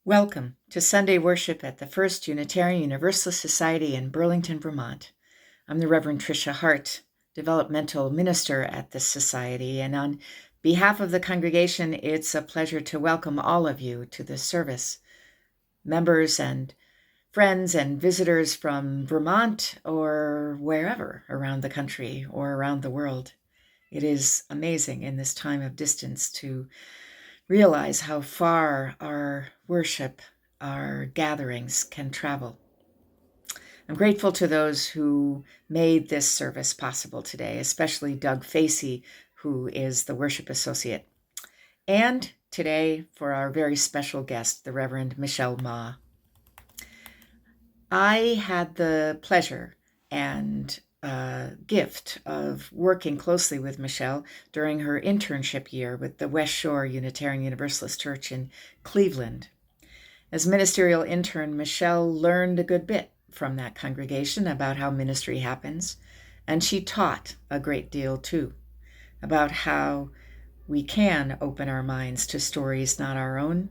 Welcome to Sunday worship at the First Unitarian Universalist Society in Burlington, Vermont. I'm the Reverend Patricia Hart, Developmental Minister at this society, and on behalf of the congregation, it's a pleasure to welcome all of you to this service. Members and friends and visitors from Vermont or wherever around the country or around the world. It is amazing in this time of distance to realize how far our worship, our gatherings can travel. I'm grateful to those who made this service possible today, especially Doug Facey, who is the worship associate, and today for our very special guest, the Reverend Michelle Ma. I had the pleasure and gift of working closely with Michelle during her internship year with the West Shore Unitarian Universalist Church in Cleveland. As ministerial intern, Michelle learned a good bit from that congregation about how ministry happens, and she taught a great deal too about how we can open our minds to stories not our own,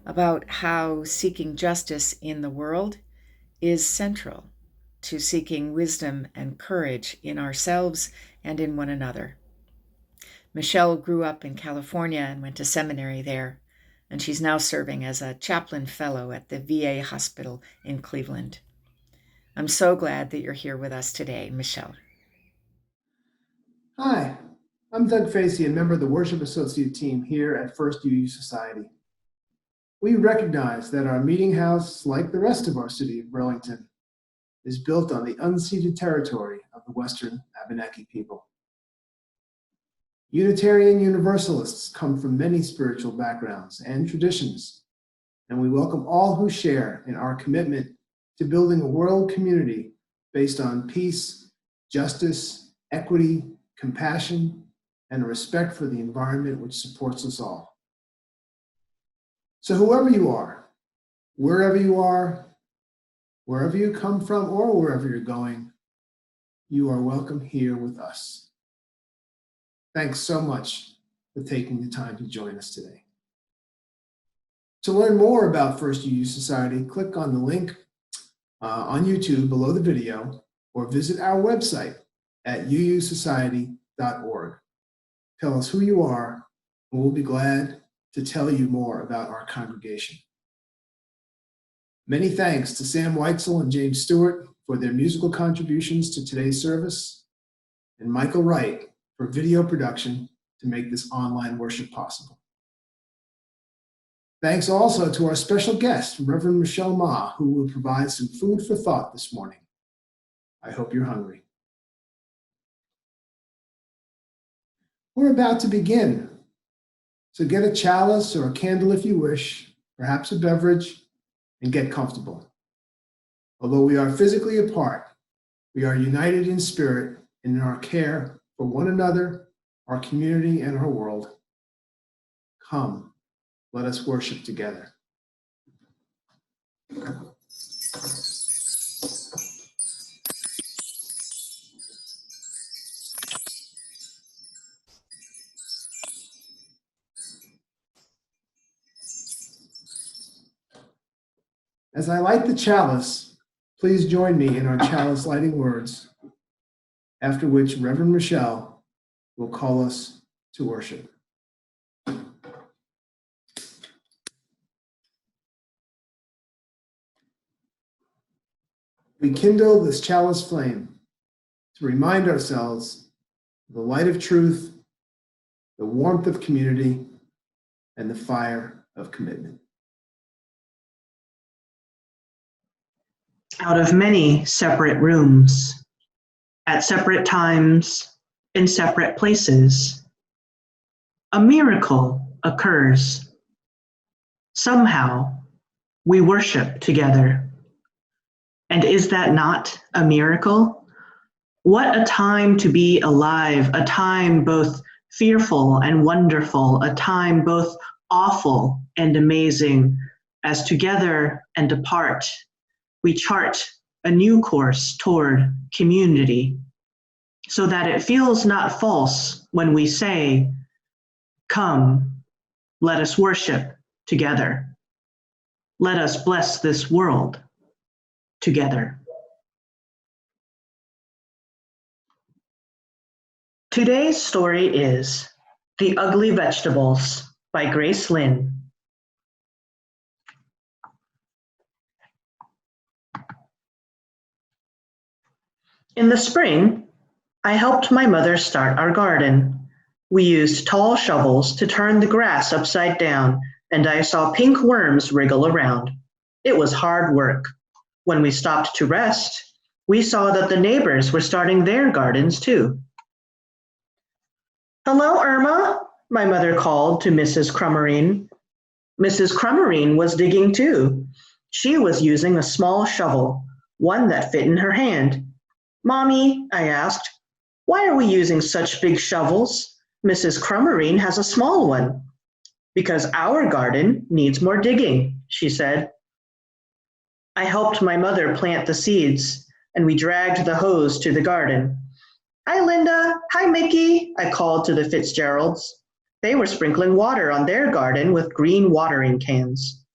about how seeking justice in the world is central to seeking wisdom and courage in ourselves and in one another. Michelle grew up in California and went to seminary there, and she's now serving as a chaplain fellow at the VA hospital in Cleveland. I'm so glad that you're here with us today, Michelle. Hi, I'm Doug Facey, a member of the Worship Associate team here at First UU Society. We recognize that our meeting house, like the rest of our city of Burlington, is built on the unceded territory of the Western Abenaki people. Unitarian Universalists come from many spiritual backgrounds and traditions, and we welcome all who share in our commitment to building a world community based on peace, justice, equity, compassion, and a respect for the environment which supports us all. So whoever you are, wherever you come from, or wherever you're going, you are welcome here with us. Thanks so much for taking the time to join us today. To learn more about First UU Society, click on the link on YouTube below the video, or visit our website at uusociety.org. Tell us who you are, and we'll be glad to tell you more about our congregation. Many thanks to Sam Whitesell and James Stewart for their musical contributions to today's service, and Michael Wright for video production to make this online worship possible. Thanks also to our special guest, Reverend Michelle Ma, who will provide some food for thought this morning. I hope you're hungry. We're about to begin, so get a chalice or a candle if you wish, perhaps a beverage, and get comfortable. Although we are physically apart, we are united in spirit and in our care for one another, our community, and our world. Come, let us worship together. As I light the chalice, please join me in our chalice lighting words, after which Reverend Michelle will call us to worship. We kindle this chalice flame to remind ourselves of the light of truth, the warmth of community, and the fire of commitment. Out of many separate rooms, at separate times, in separate places, a miracle occurs. Somehow, we worship together. And is that not a miracle? What a time to be alive, a time both fearful and wonderful, a time both awful and amazing, as together and apart, we chart a new course toward community, so that it feels not false when we say, "Come, let us worship together. Let us bless this world together." Today's story is The Ugly Vegetables by Grace Lynn. In the spring, I helped my mother start our garden. We used tall shovels to turn the grass upside down, and I saw pink worms wriggle around. It was hard work. When we stopped to rest, we saw that the neighbors were starting their gardens too. "Hello, Irma," my mother called to Mrs. Crummerine. Mrs. Crummerine was digging too. She was using a small shovel, one that fit in her hand. "Mommy," I asked, "why are we using such big shovels? Mrs. Crummerine has a small one." "Because our garden needs more digging," she said. I helped my mother plant the seeds, and we dragged the hose to the garden. "Hi, Linda. Hi, Mickey," I called to the Fitzgeralds. They were sprinkling water on their garden with green watering cans.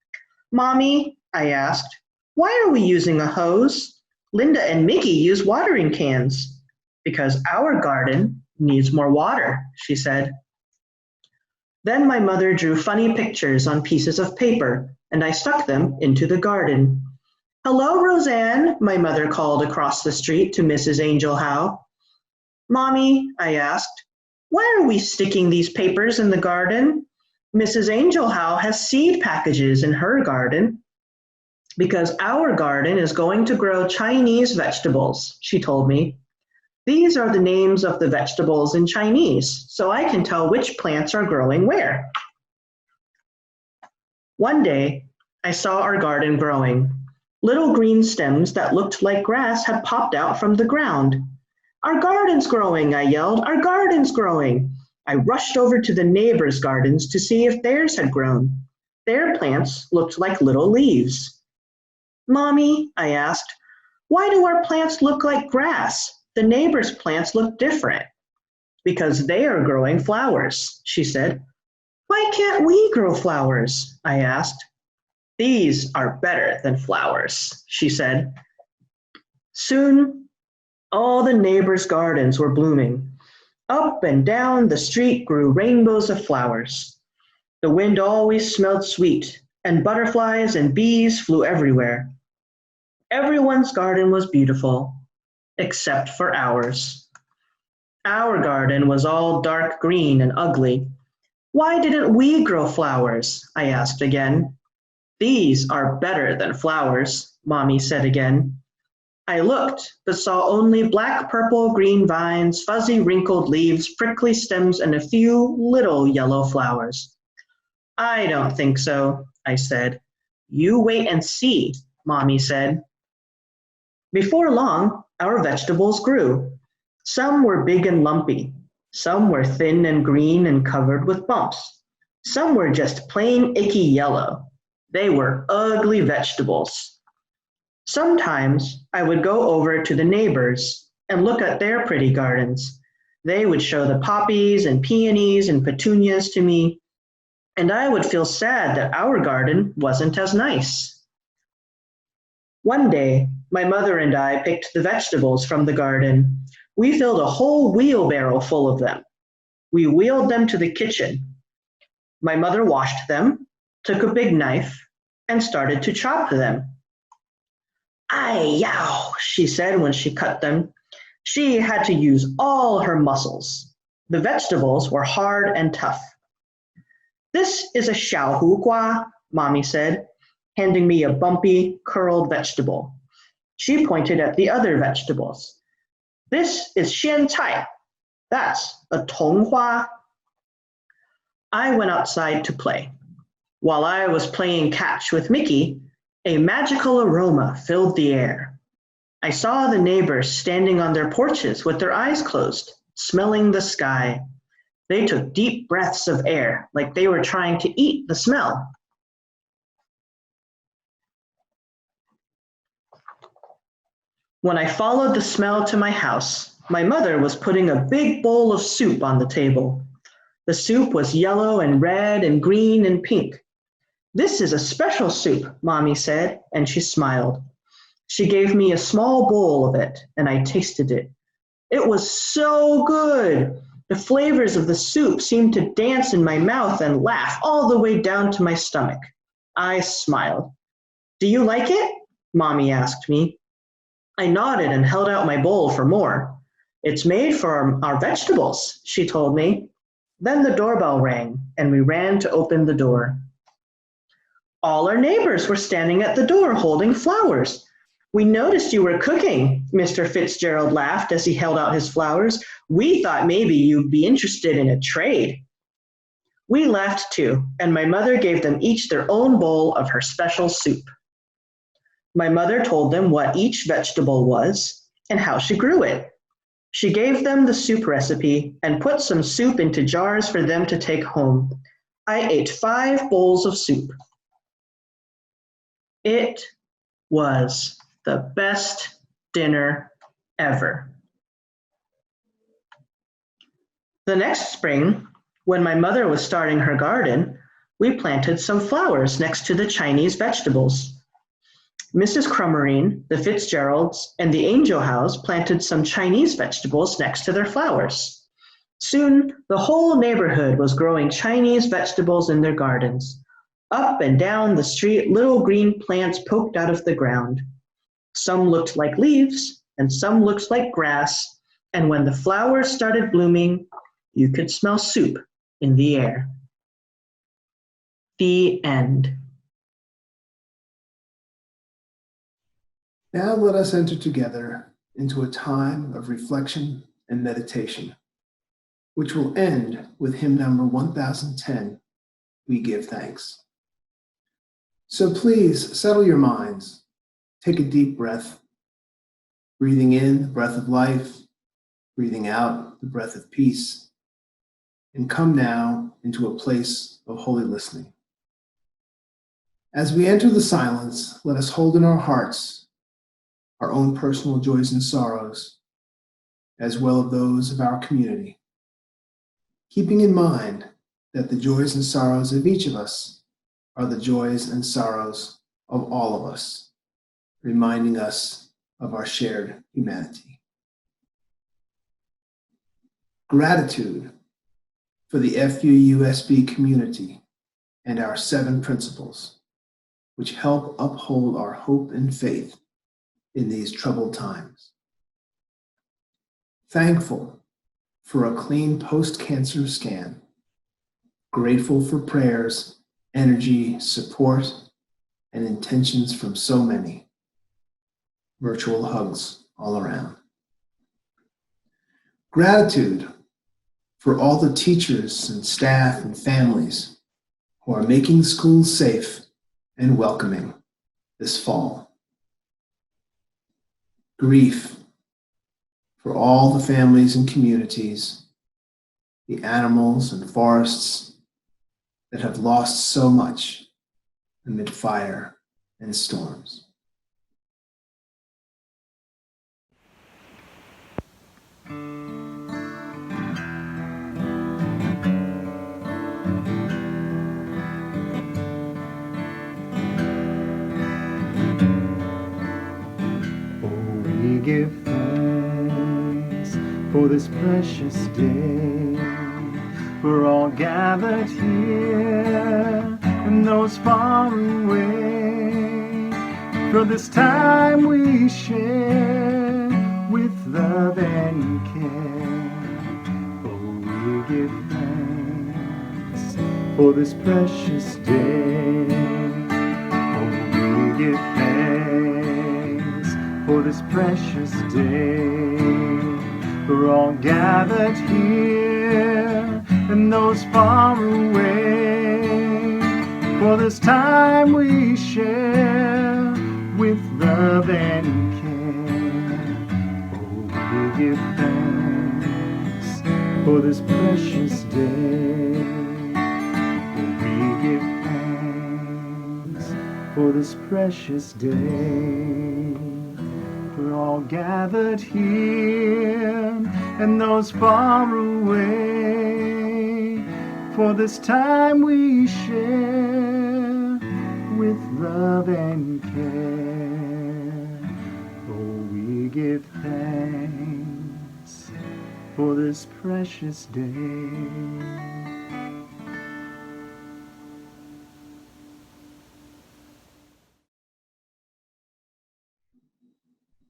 "Mommy," I asked, "why are we using a hose? Linda and Mickey use watering cans." "Because our garden needs more water," she said. Then my mother drew funny pictures on pieces of paper, and I stuck them into the garden. "Hello, Roseanne," my mother called across the street to Mrs. Angel Howe. "Mommy," I asked, "why are we sticking these papers in the garden? Mrs. Angel Howe has seed packages in her garden." "Because our garden is going to grow Chinese vegetables," she told me. "These are the names of the vegetables in Chinese, so I can tell which plants are growing where." One day, I saw our garden growing. Little green stems that looked like grass had popped out from the ground. "Our garden's growing," I yelled. "Our garden's growing." I rushed over to the neighbors' gardens to see if theirs had grown. Their plants looked like little leaves. "Mommy," I asked, "why do our plants look like grass? The neighbors' plants look different." "Because they are growing flowers," she said. "Why can't we grow flowers?" I asked. "These are better than flowers," she said. Soon, all the neighbors' gardens were blooming. Up and down the street grew rainbows of flowers. The wind always smelled sweet, and butterflies and bees flew everywhere. Everyone's garden was beautiful, except for ours. Our garden was all dark green and ugly. "Why didn't we grow flowers?" I asked again. "These are better than flowers," Mommy said again. I looked, but saw only black, purple, green vines, fuzzy, wrinkled leaves, prickly stems, and a few little yellow flowers. "I don't think so," I said. "You wait and see," Mommy said. Before long, our vegetables grew. Some were big and lumpy. Some were thin and green and covered with bumps. Some were just plain icky yellow. They were ugly vegetables. Sometimes I would go over to the neighbors and look at their pretty gardens. They would show the poppies and peonies and petunias to me, and I would feel sad that our garden wasn't as nice. One day, my mother and I picked the vegetables from the garden. We filled a whole wheelbarrow full of them. We wheeled them to the kitchen. My mother washed them, took a big knife, and started to chop them. "Ay, yow," she said when she cut them. She had to use all her muscles. The vegetables were hard and tough. "This is a xiaohu Mommy said, handing me a bumpy, curled vegetable. She pointed at the other vegetables. "This is xian cai. That's a tonghua." I went outside to play. While I was playing catch with Mickey, a magical aroma filled the air. I saw the neighbors standing on their porches with their eyes closed, smelling the sky. They took deep breaths of air like they were trying to eat the smell. When I followed the smell to my house, my mother was putting a big bowl of soup on the table. The soup was yellow and red and green and pink. "This is a special soup," Mommy said, and she smiled. She gave me a small bowl of it, and I tasted it. It was so good! The flavors of the soup seemed to dance in my mouth and laugh all the way down to my stomach. I smiled. "Do you like it?" Mommy asked me. I nodded and held out my bowl for more. "It's made from our vegetables," she told me. Then the doorbell rang, and we ran to open the door. All our neighbors were standing at the door holding flowers. "We noticed you were cooking," Mr. Fitzgerald laughed as he held out his flowers. "We thought maybe you'd be interested in a trade." We laughed too, and my mother gave them each their own bowl of her special soup. My mother told them what each vegetable was and how she grew it. She gave them the soup recipe and put some soup into jars for them to take home. I ate 5 bowls of soup. It was the best dinner ever. The next spring, when my mother was starting her garden, we planted some flowers next to the Chinese vegetables. Mrs. Crummerine, the Fitzgeralds, and the Angel House planted some Chinese vegetables next to their flowers. Soon, the whole neighborhood was growing Chinese vegetables in their gardens. Up and down the street, little green plants poked out of the ground. Some looked like leaves, and some looked like grass, and when the flowers started blooming, you could smell soup in the air. The end. Now let us enter together into a time of reflection and meditation, which will end with hymn number 1010, We Give Thanks. So please settle your minds, take a deep breath, breathing in the breath of life, breathing out the breath of peace, and come now into a place of holy listening. As we enter the silence, let us hold in our hearts our own personal joys and sorrows, as well as those of our community, keeping in mind that the joys and sorrows of each of us are the joys and sorrows of all of us, reminding us of our shared humanity. Gratitude for the FUUSB community and our 7 principles, which help uphold our hope and faith in these troubled times. Thankful for a clean post-cancer scan. Grateful for prayers, energy, support, and intentions from so many. Virtual hugs all around. Gratitude for all the teachers and staff and families who are making schools safe and welcoming this fall. Grief for all the families and communities, the animals and forests that have lost so much amid fire and storms. We give thanks for this precious day. We're all gathered here and those far away. For this time we share with love and care. Oh, we give thanks for this precious day. Oh, we give thanks for this precious day. We're all gathered here and those far away. For this time we share with love and care. Oh, we give thanks for this precious day. Oh, we give thanks for this precious day. We're all gathered here and those far away. For this time we share with love and care. Oh, we give thanks for this precious day.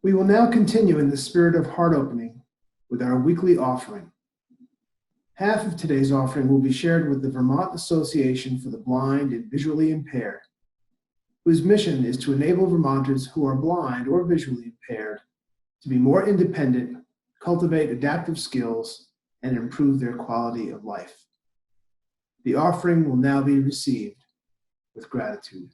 We will now continue in the spirit of heart opening with our weekly offering. Half of today's offering will be shared with the Vermont Association for the Blind and Visually Impaired, whose mission is to enable Vermonters who are blind or visually impaired to be more independent, cultivate adaptive skills, and improve their quality of life. The offering will now be received with gratitude.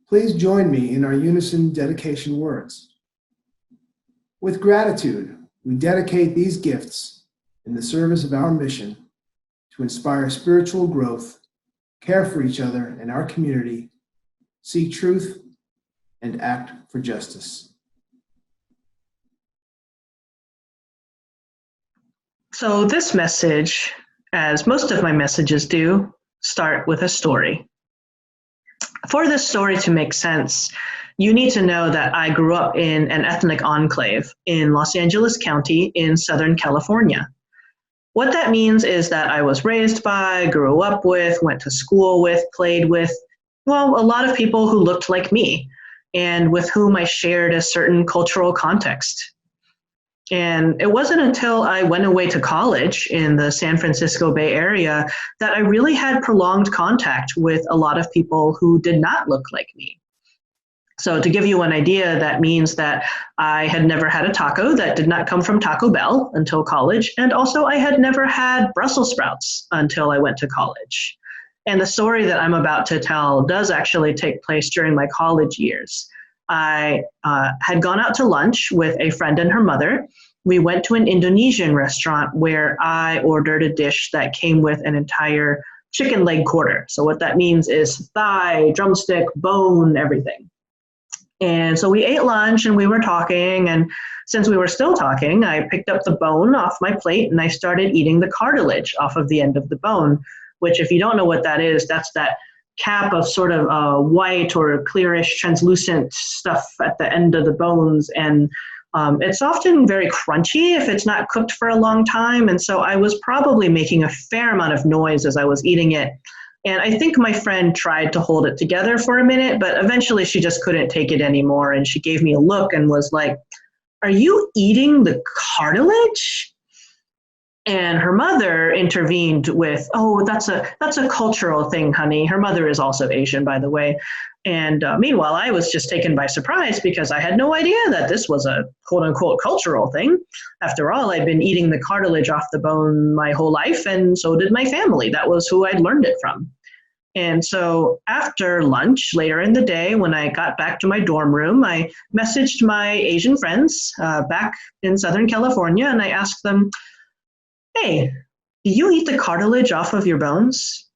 Please join me in our unison dedication words. With gratitude, we dedicate these gifts in the service of our mission to inspire spiritual growth, care for each other and our community, seek truth, and act for justice. So this message, as most of my messages do, start with a story. For this story to make sense, you need to know that I grew up in an ethnic enclave in Los Angeles County in Southern California. What that means is that I was raised by, grew up with, went to school with, played with, well, a lot of people who looked like me and with whom I shared a certain cultural context. And it wasn't until I went away to college in the San Francisco Bay Area that I really had prolonged contact with a lot of people who did not look like me. So to give you an idea, that means that I had never had a taco that did not come from Taco Bell until college, and also I had never had Brussels sprouts until I went to college. And the story that I'm about to tell does actually take place during my college years. I had gone out to lunch with a friend and her mother. We went to an Indonesian restaurant where I ordered a dish that came with an entire chicken leg quarter. So what that means is thigh, drumstick, bone, everything. And so we ate lunch and we were talking. And since we were still talking, I picked up the bone off my plate and I started eating the cartilage off of the end of the bone, which, if you don't know what that is, that's that cap of sort of white or clearish translucent stuff at the end of the bones. And it's often very crunchy if it's not cooked for a long time. And so I was probably making a fair amount of noise as I was eating it. And I think my friend tried to hold it together for a minute, but eventually she just couldn't take it anymore. And she gave me a look and was like, "Are you eating the cartilage?" And her mother intervened with, "Oh, that's a cultural thing, honey." Her mother is also Asian, by the way. And meanwhile, I was just taken by surprise because I had no idea that this was a quote unquote cultural thing. After all, I'd been eating the cartilage off the bone my whole life, and so did my family. That was who I'd learned it from. And so after lunch, later in the day, when I got back to my dorm room, I messaged my Asian friends back in Southern California, and I asked them, "Hey, do you eat the cartilage off of your bones?"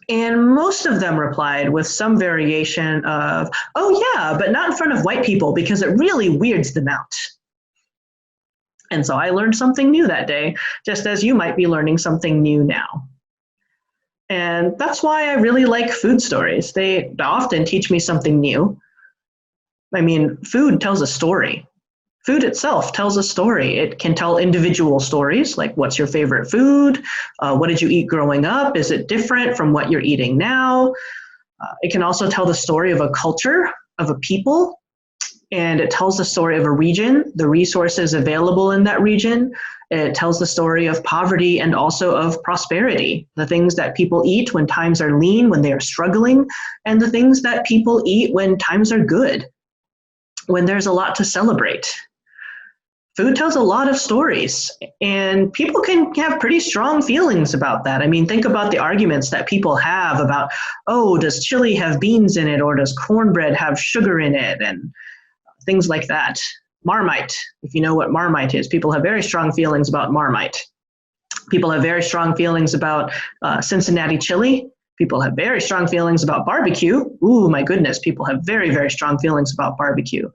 And most of them replied with some variation of, "Oh yeah, but not in front of white people because it really weirds them out." And so I learned something new that day, just as you might be learning something new now. And that's why I really like food stories. They often teach me something new. I mean, food tells a story. Food itself tells a story. It can tell individual stories, like what's your favorite food? What did you eat growing up? Is it different from what you're eating now? It can also tell the story of a culture, of a people, and it tells the story of a region, the resources available in that region. It tells the story of poverty and also of prosperity, the things that people eat when times are lean, when they are struggling, and the things that people eat when times are good, when there's a lot to celebrate. Food tells a lot of stories, and people can have pretty strong feelings about that. I mean, think about the arguments that people have about, oh, does chili have beans in it, or does cornbread have sugar in it, and things like that. Marmite, if you know what Marmite is, people have very strong feelings about Marmite. People have very strong feelings about Cincinnati chili. People have very strong feelings about barbecue. Ooh, my goodness, people have very, very strong feelings about barbecue.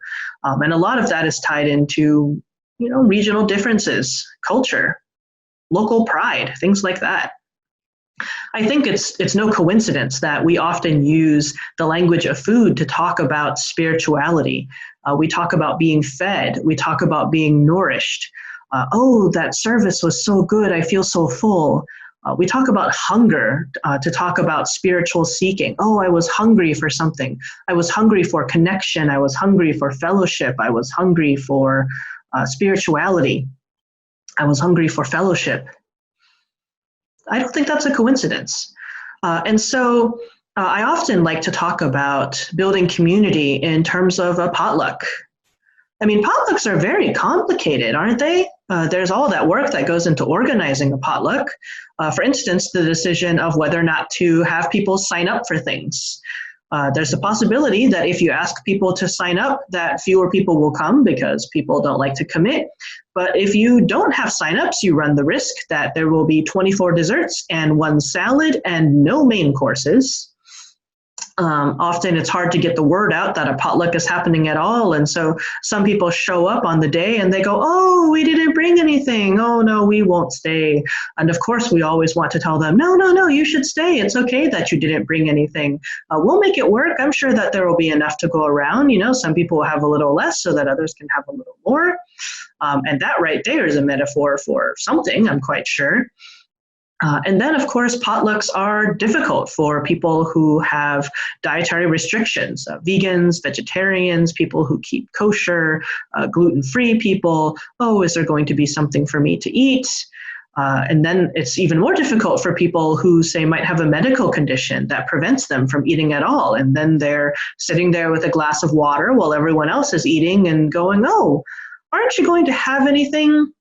And a lot of that is tied into regional differences, culture, local pride, things like that. I think it's no coincidence that we often use the language of food to talk about spirituality. We talk about being fed. We talk about being nourished. Oh, that service was so good. I feel so full. We talk about hunger to talk about spiritual seeking. Oh, I was hungry for something. I was hungry for connection. I was hungry for fellowship. I was hungry for spirituality. I was hungry for fellowship. I don't think that's a coincidence. And so I often like to talk about building community in terms of a potluck. I mean, potlucks are very complicated, aren't they? There's all that work that goes into organizing a potluck. For instance, the decision of whether or not to have people sign up for things. There's a possibility that if you ask people to sign up, that fewer people will come because people don't like to commit. But if you don't have signups, you run the risk that there will be 24 desserts and 1 salad and no main courses. Often it's hard to get the word out that a potluck is happening at all. And so some people show up on the day and they go, "Oh, we didn't bring anything. Oh, no, we won't stay." And of course, we always want to tell them, no, you should stay. It's okay that you didn't bring anything. We'll make it work. I'm sure that there will be enough to go around. Some people will have a little less so that others can have a little more. And that right there is a metaphor for something, I'm quite sure. And then, of course, potlucks are difficult for people who have dietary restrictions, vegans, vegetarians, people who keep kosher, gluten-free people. Oh, is there going to be something for me to eat? And then it's even more difficult for people who, say, might have a medical condition that prevents them from eating at all. And then they're sitting there with a glass of water while everyone else is eating and going, "Oh, aren't you going to have anything?"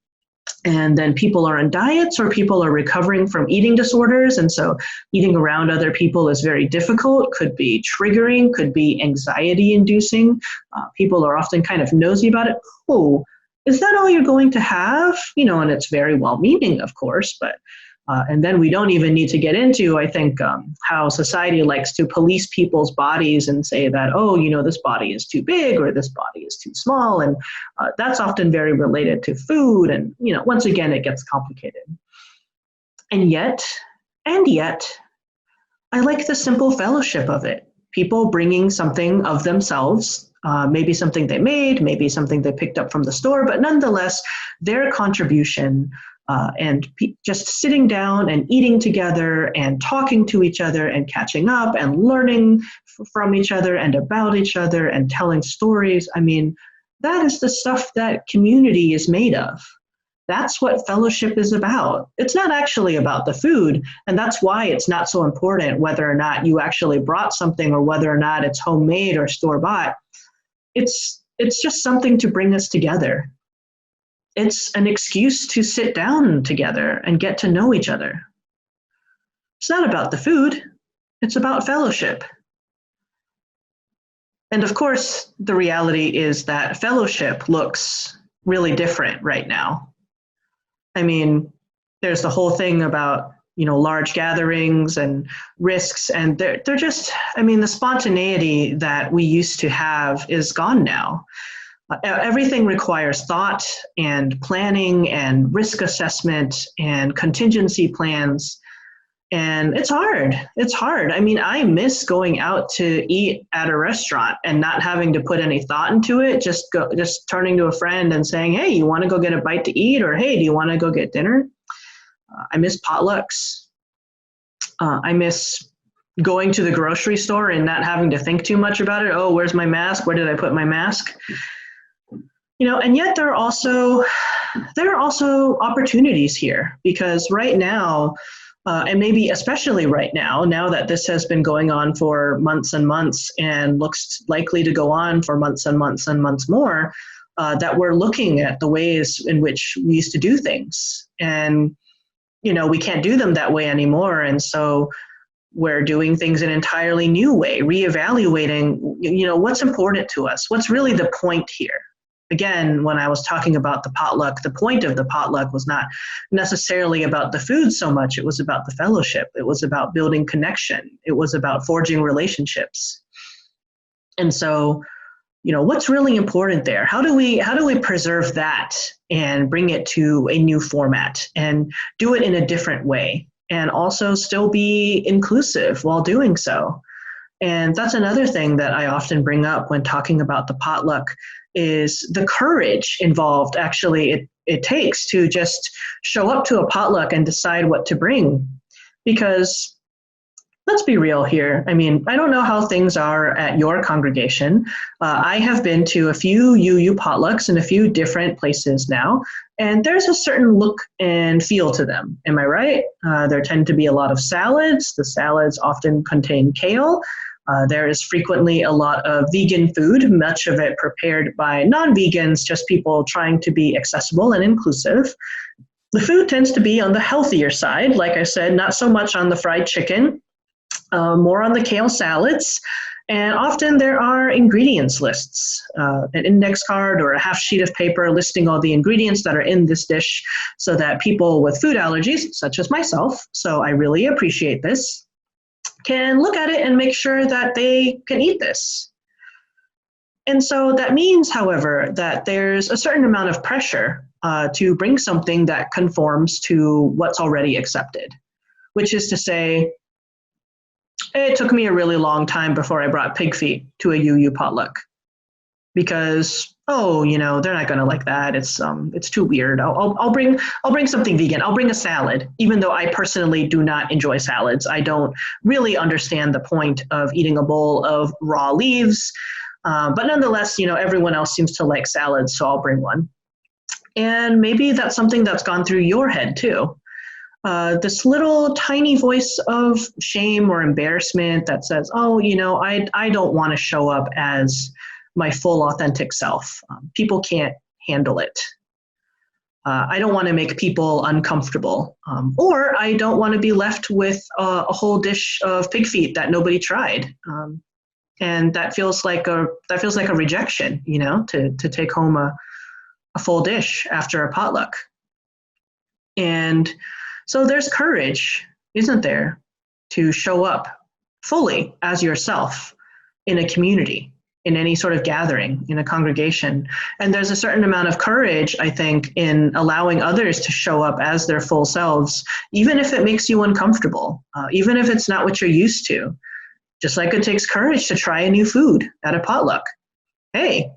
And then people are on diets or people are recovering from eating disorders. And so eating around other people is very difficult, could be triggering, could be anxiety inducing. People are often kind of nosy about it. "Oh, is that all you're going to have?" And it's very well meaning, of course, but And then we don't even need to get into, I think, how society likes to police people's bodies and say that, oh, this body is too big or this body is too small. And that's often very related to food. And, once again, it gets complicated. And yet, I like the simple fellowship of it. People bringing something of themselves, maybe something they made, maybe something they picked up from the store, but nonetheless, their contribution and just sitting down and eating together and talking to each other and catching up and learning from each other and about each other and telling stories. I mean, that is the stuff that community is made of. That's what fellowship is about. It's not actually about the food, and that's why it's not so important whether or not you actually brought something or whether or not it's homemade or store-bought. It's just something to bring us together. It's an excuse to sit down together and get to know each other. It's not about the food, it's about fellowship. And of course, the reality is that fellowship looks really different right now. I mean, there's the whole thing about, large gatherings and risks, and they're just, the spontaneity that we used to have is gone now. Everything requires thought and planning and risk assessment and contingency plans. And it's hard. It's hard. I miss going out to eat at a restaurant and not having to put any thought into it. Just turning to a friend and saying, hey, you want to go get a bite to eat? Or, hey, do you want to go get dinner? I miss potlucks. I miss going to the grocery store and not having to think too much about it. Oh, where's my mask? Where did I put my mask? And yet there are also opportunities here, because right now, and maybe especially right now that this has been going on for months and months and looks likely to go on for months and months and months more, that we're looking at the ways in which we used to do things. And, we can't do them that way anymore. And so we're doing things in an entirely new way, reevaluating, what's important to us, what's really the point here. Again, when I was talking about the potluck, the point of the potluck was not necessarily about the food so much. It was about the fellowship. It was about building connection. It was about forging relationships. And so, what's really important there? How do we preserve that and bring it to a new format and do it in a different way and also still be inclusive while doing so? And that's another thing that I often bring up when talking about the potluck is the courage involved. Actually, it takes to just show up to a potluck and decide what to bring. Because let's be real here. I don't know how things are at your congregation. I have been to a few UU potlucks in a few different places now, and there's a certain look and feel to them. Am I right? There tend to be a lot of salads. The salads often contain kale. There is frequently a lot of vegan food, much of it prepared by non-vegans, just people trying to be accessible and inclusive. The food tends to be on the healthier side, like I said, not so much on the fried chicken, more on the kale salads. And often there are ingredients lists, an index card or a half sheet of paper listing all the ingredients that are in this dish so that people with food allergies, such as myself, so I really appreciate this, can look at it and make sure that they can eat this. And so that means, however, that there's a certain amount of pressure to bring something that conforms to what's already accepted, which is to say, it took me a really long time before I brought pig feet to a UU potluck because, they're not going to like that. It's too weird. I'll bring something vegan. I'll bring a salad, even though I personally do not enjoy salads. I don't really understand the point of eating a bowl of raw leaves. But nonetheless, everyone else seems to like salads, so I'll bring one. And maybe that's something that's gone through your head too. This little tiny voice of shame or embarrassment that says, I don't want to show up as my full authentic self. People can't handle it. I don't want to make people uncomfortable. Or I don't want to be left with a whole dish of pig feet that nobody tried. And that feels like a rejection, to take home a full dish after a potluck. And So there's courage, isn't there, to show up fully as yourself in a community, in any sort of gathering, in a congregation. And there's a certain amount of courage, I think, in allowing others to show up as their full selves, even if it makes you uncomfortable, even if it's not what you're used to. Just like it takes courage to try a new food at a potluck. Hey,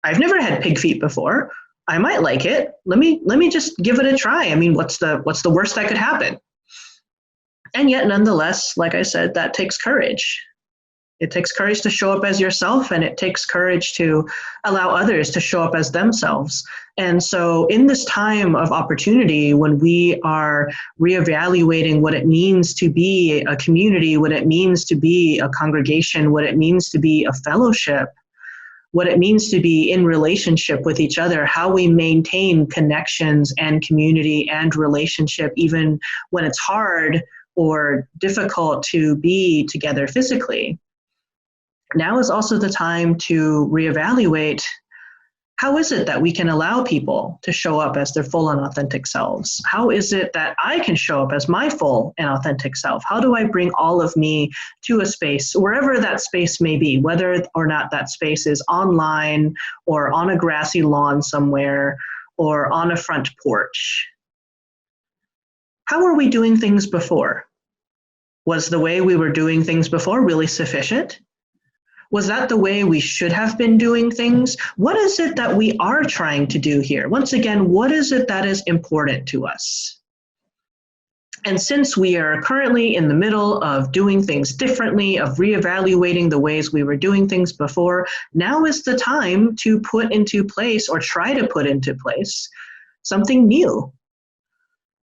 I've never had pig feet before. I might like it. Let me just give it a try. I mean, what's the worst that could happen? And yet, nonetheless, like I said, that takes courage. It takes courage to show up as yourself, and it takes courage to allow others to show up as themselves. And so in this time of opportunity, when we are reevaluating what it means to be a community, what it means to be a congregation, what it means to be a fellowship, what it means to be in relationship with each other, how we maintain connections and community and relationship, even when it's hard or difficult to be together physically. Now is also the time to reevaluate, how is it that we can allow people to show up as their full and authentic selves? How is it that I can show up as my full and authentic self? How do I bring all of me to a space, wherever that space may be, whether or not that space is online or on a grassy lawn somewhere or on a front porch? How were we doing things before? Was the way we were doing things before really sufficient? Was that the way we should have been doing things? What is it that we are trying to do here? Once again, what is it that is important to us? And since we are currently in the middle of doing things differently, of reevaluating the ways we were doing things before, now is the time to put into place, or try to put into place, something new.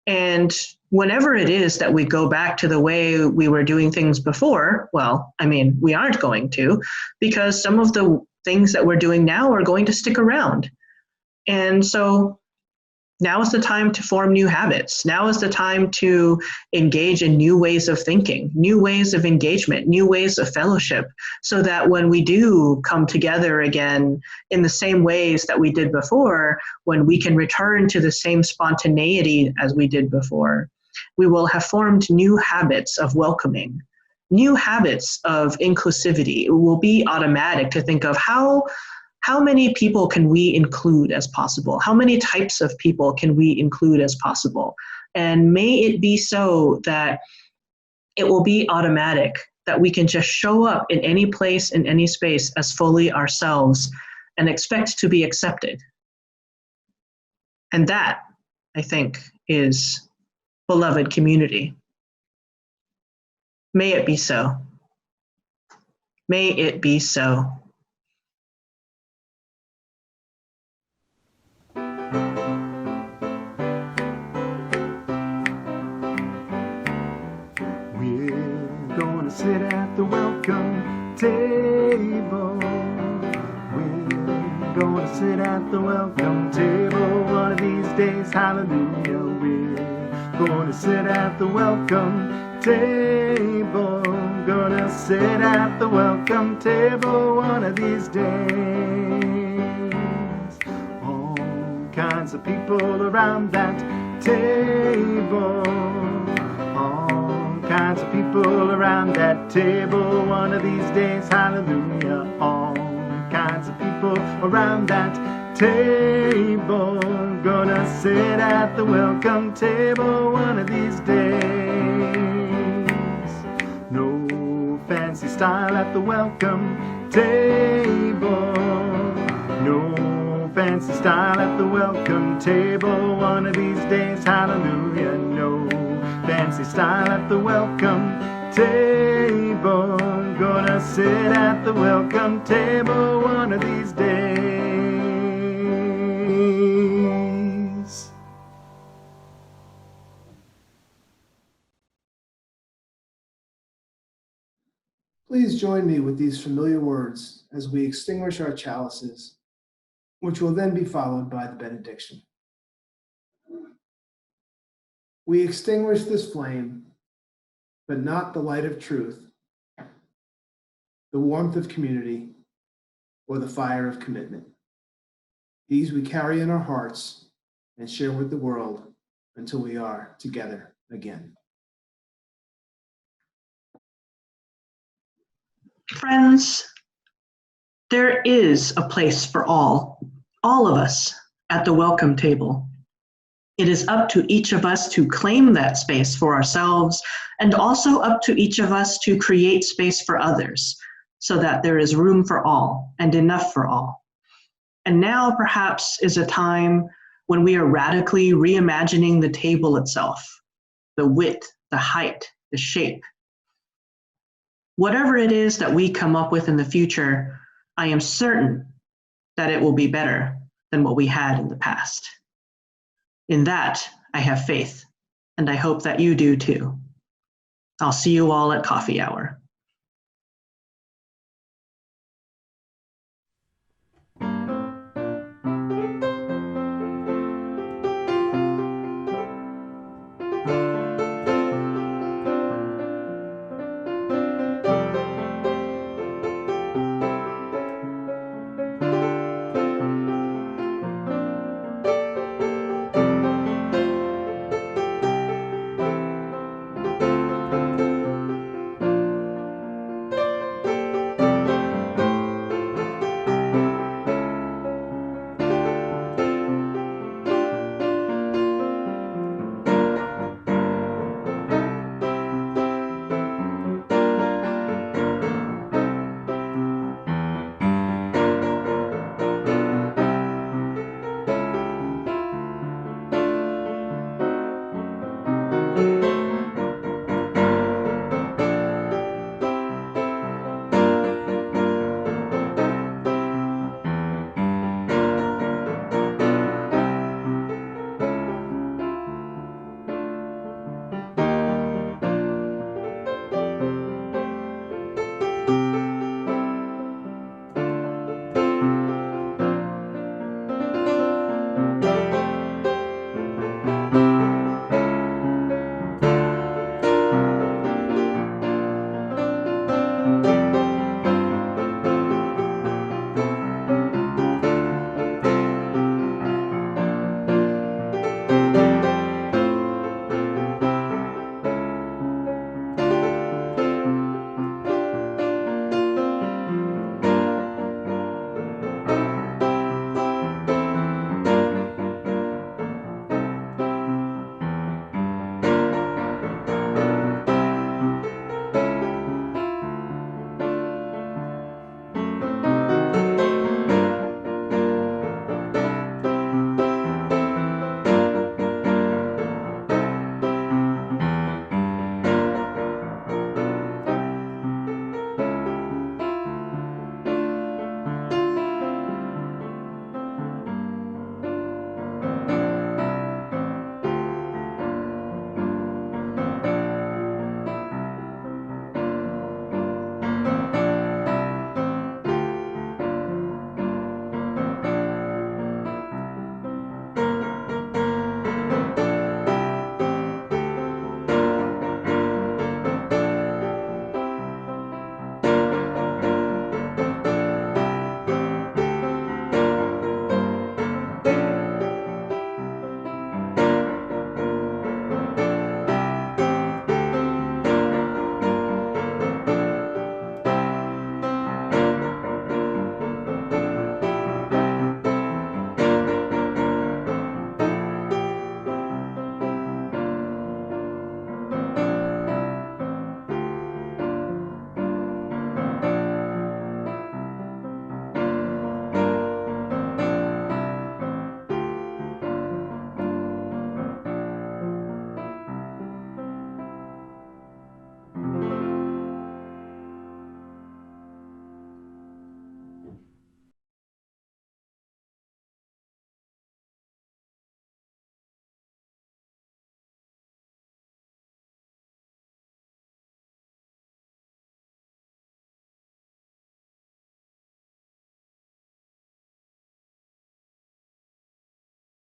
And whenever it is that we go back to the way we were doing things before, well, I mean, we aren't going to, because some of the things that we're doing now are going to stick around. And so now is the time to form new habits. Now is the time to engage in new ways of thinking, new ways of engagement, new ways of fellowship, so that when we do come together again in the same ways that we did before, when we can return to the same spontaneity as we did before, we will have formed new habits of welcoming, new habits of inclusivity. It will be automatic to think of how many people can we include as possible? How many types of people can we include as possible? And may it be so that it will be automatic, that we can just show up in any place, in any space, as fully ourselves and expect to be accepted. And that, I think, is beloved community. May it be so. May it be so. We're gonna sit at the welcome table. We're gonna sit at the welcome table one of these days, hallelujah. We're gonna sit at the welcome table. Gonna sit at the welcome table one of these days. All kinds of people around that table. All kinds of people around that table one of these days, hallelujah. All kinds of people around that table. Gonna sit at the welcome table one of these days. No fancy style at the welcome table. No fancy style at the welcome table one of these days, hallelujah. No fancy style at the welcome table. Gonna sit at the welcome table one of these days. Please join me with these familiar words as we extinguish our chalices, which will then be followed by the benediction. We extinguish this flame, but not the light of truth, the warmth of community, or the fire of commitment. These we carry in our hearts and share with the world until we are together again. Friends, there is a place for all of us at the welcome table. It is up to each of us to claim that space for ourselves, and also up to each of us to create space for others so that there is room for all and enough for all. And now perhaps is a time when we are radically reimagining the table itself, the width, the height, the shape. Whatever it is that we come up with in the future, I am certain that it will be better than what we had in the past. In that, I have faith, and I hope that you do too. I'll see you all at coffee hour.